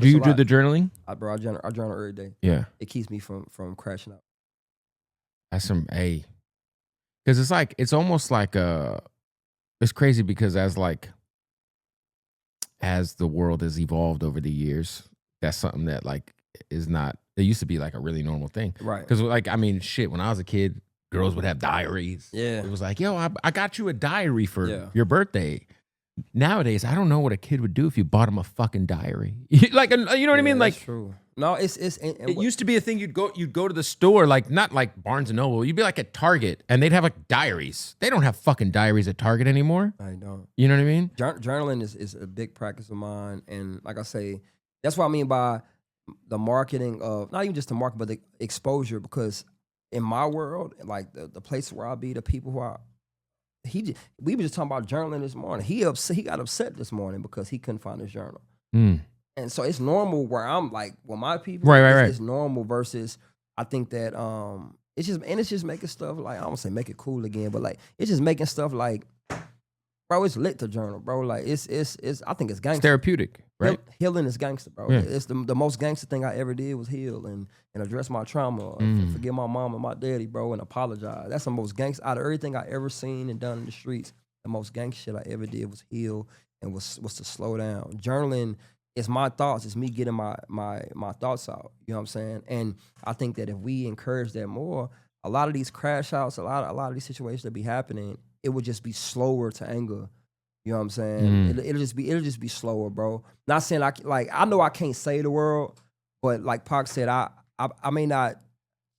Do you do the journaling? I journal every day. Yeah. It keeps me from crashing out. That's some because it's almost like it's crazy because as the world has evolved over the years, that's something that like is not. It used to be like a really normal thing, Right? Because like I mean, shit. When I was a kid, girls would have diaries. Yeah. It was like, yo, I got you a diary for Yeah. your birthday. Nowadays, I don't know what a kid would do if you bought him a fucking diary. Like, you know what I mean? Like, that's true. No, it's it used to be a thing. You'd go to the store, like not like Barnes and Noble. You'd be like at Target, and they'd have like diaries. They don't have fucking diaries at Target anymore. I don't. You know what I mean? Journaling is a big practice of mine, and like I say, that's what I mean by the marketing of not even just the market, but the exposure. Because in my world, like the place where I be, the people who are. We were just talking about journaling this morning. He got upset this morning because he couldn't find his journal. And so it's normal where I'm like, with my people, right. It's normal versus I think that it's just making stuff like, I don't say make it cool again, but like it's just making stuff like, bro, it's lit to journal, bro. Like it's I think it's gangster. It's therapeutic, right? Healing is gangster, bro. Yeah. It's the most gangster thing I ever did was heal and address my trauma, forgive my mom and my daddy, bro, and apologize. That's the most gangster out of everything I ever seen and done in the streets. The most gangster shit I ever did was heal and was to slow down. Journaling is my thoughts. It's me getting my thoughts out. You know what I'm saying? And I think that if we encourage that more, a lot of these crash outs, a lot of these situations that be happening, it would just be slower to anger. You know what I'm saying? It'll just be slower, bro. Not saying I know I can't save the world, but like Pac said, I may not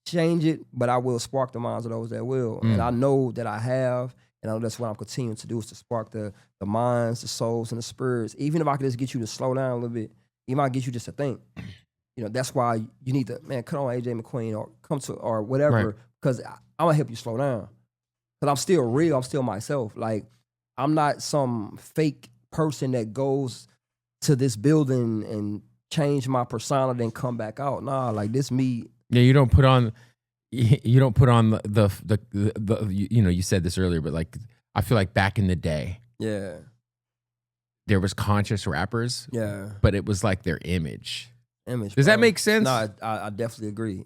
change it, but I will spark the minds of those that will. And I know that I have, and I know that's what I'm continuing to do is to spark the minds, the souls, and the spirits. Even if I could just get you to slow down a little bit, even if I get you just to think. You know, that's why you need to, man, cut on AJ McQueen or come to, or whatever, because I'm going to help you slow down. Because I'm still real. I'm still myself. Like, I'm not some fake person that goes to this building and change my persona then come back out. Nah, like this me. Yeah, you don't put on the you know, you said this earlier, but like I feel like back in the day, yeah, there was conscious rappers, yeah, but it was like their image. Does that make sense? No, I definitely agree.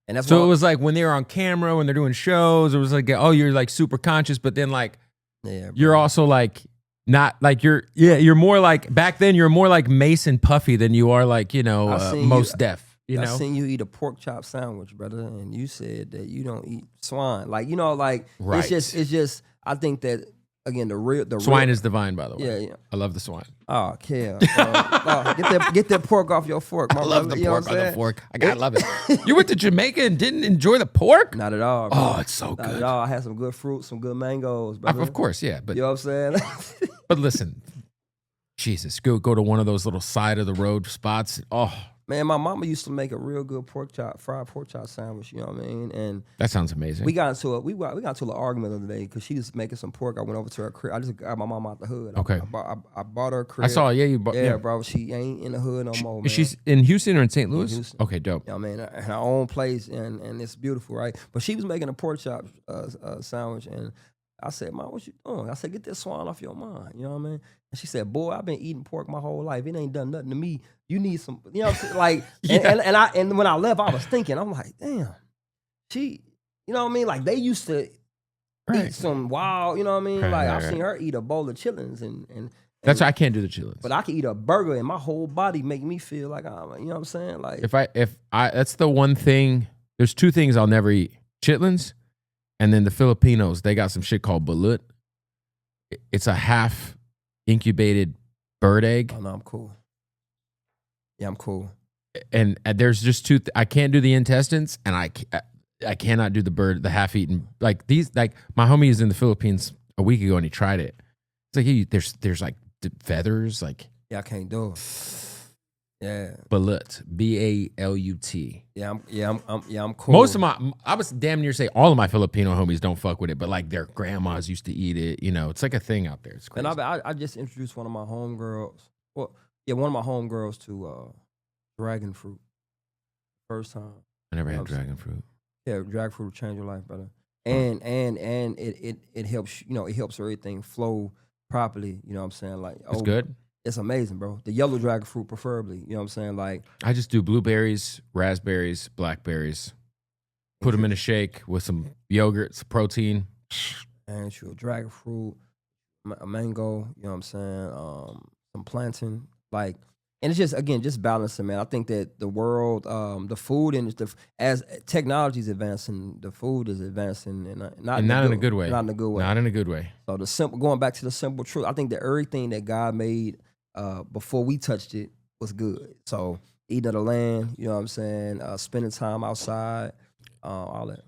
And that's so it was like when they were on camera, when they're doing shows, it was like, oh, you're like super conscious, but then like you're also like not like you're more like back then you're more like Mason Puffy than you are like, you know, Mos Def. You know? I seen you eat a pork chop sandwich, brother, and you said that you don't eat swine. Like, you know, like it's just I think that again the swine is divine, by the way. Yeah. I love the swine. Oh, Kel. Get that pork off your fork. I love the pork on the fork. I love it. You went to Jamaica and didn't enjoy the pork? Not at all, bro. Oh, it's so good. Not at all. I had some good fruit, some good mangoes, brother. Of course, yeah. But you know what I'm saying? But listen, Jesus, go to one of those little side of the road spots. Oh, man, my mama used to make a real good fried pork chop sandwich. You know what I mean? And that sounds amazing. We got into a little argument the other day because she was making some pork. I went over to her crib. I just got my mom out the hood. Okay. I bought her a crib. I saw. Yeah, you bought. Yeah, bro. She ain't in the hood no more. Man. She's in Houston or in St. Louis? Houston. Okay, dope. Yeah, man, her own place and it's beautiful, right? But she was making a pork chop sandwich and. I said, Mom, what you doing? I said, get this swine off your mind. You know what I mean? And she said, boy, I've been eating pork my whole life. It ain't done nothing to me. You need some, you know what I'm saying? Like, and when I left, I was thinking, I'm like, damn, you know what I mean? Like, they used to eat some wild, you know what I mean? I've seen her eat a bowl of chitlins and that's why I can't do the chitlins. But I can eat a burger and my whole body make me feel like I'm, you know what I'm saying? Like, if I that's the one thing, there's two things I'll never eat. Chitlins. And then the Filipinos, they got some shit called balut. It's a half incubated bird egg. Oh, no, I'm cool. Yeah, I'm cool. And there's just two. I can't do the intestines, and I cannot do the half eaten. Like these, like my homie is in the Philippines a week ago, and he tried it. It's like there's like feathers, like yeah, I can't do it. Yeah, balut, BALUT. Yeah, I'm cool. Most of I was damn near say all of my Filipino homies don't fuck with it, but like their grandmas used to eat it. You know, it's like a thing out there. It's crazy. And I just introduced one of my homegirls. Well, yeah, one of my homegirls to dragon fruit. First time. I never had dragon fruit. Yeah, dragon fruit will change your life, brother. And it helps, you know, it helps everything flow properly. You know what I'm saying? Like, it's good. It's amazing, bro. The yellow dragon fruit, preferably. You know what I'm saying? Like, I just do blueberries, raspberries, blackberries. Put them in a shake with some yogurt, some protein. and sure, dragon fruit, a mango. You know what I'm saying? Some plantain. Like, and it's just again just balancing, man. I think that the world, the food and as technology is advancing, the food is advancing, and not in a good way. Not in a good way. Not in a good way. So the simple, going back to the simple truth, I think that everything that God made before we touched it was good. So eating of the land, you know what I'm saying? Spending time outside, all that.